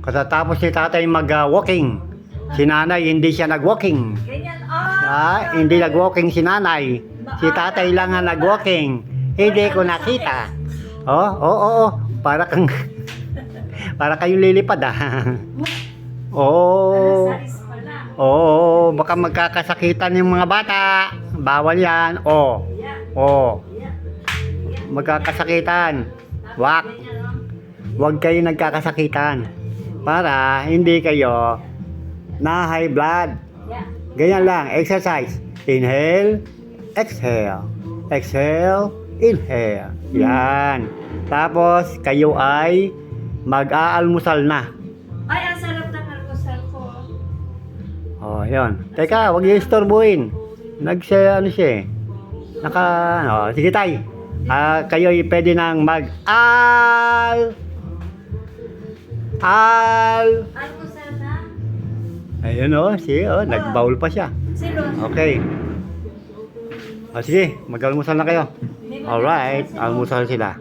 Katapos si tatay mag-walking. Si nanay hindi siya nag-walking. Ganyan. Hindi nag-walking si nanay. Si tatay lang ang nag-walking. Hindi ko nakita. Oo. Para kang para kayong lilipad Oo. Alas 6 pala. Oo, baka magkakasakitan yung mga bata. Bawal yan. Magkakasakitan. Huwag kayo nagkakasakitan. Para hindi kayo na high blood. Ganyan lang, exercise. Inhale, exhale. Exhale, inhale. Yan. Tapos, kayo ay mag-aalmusal na. Ay, ang sarap ng almusal ko. Yun. Teka, huwag yung istorbuhin. Ano siya eh. Sige tay. Kayo ay pwede nang Almusal na? Ayun nag-bowl pa siya. Sino? Okay. Sige, mag-almusal na kayo. Alright, almusal sila.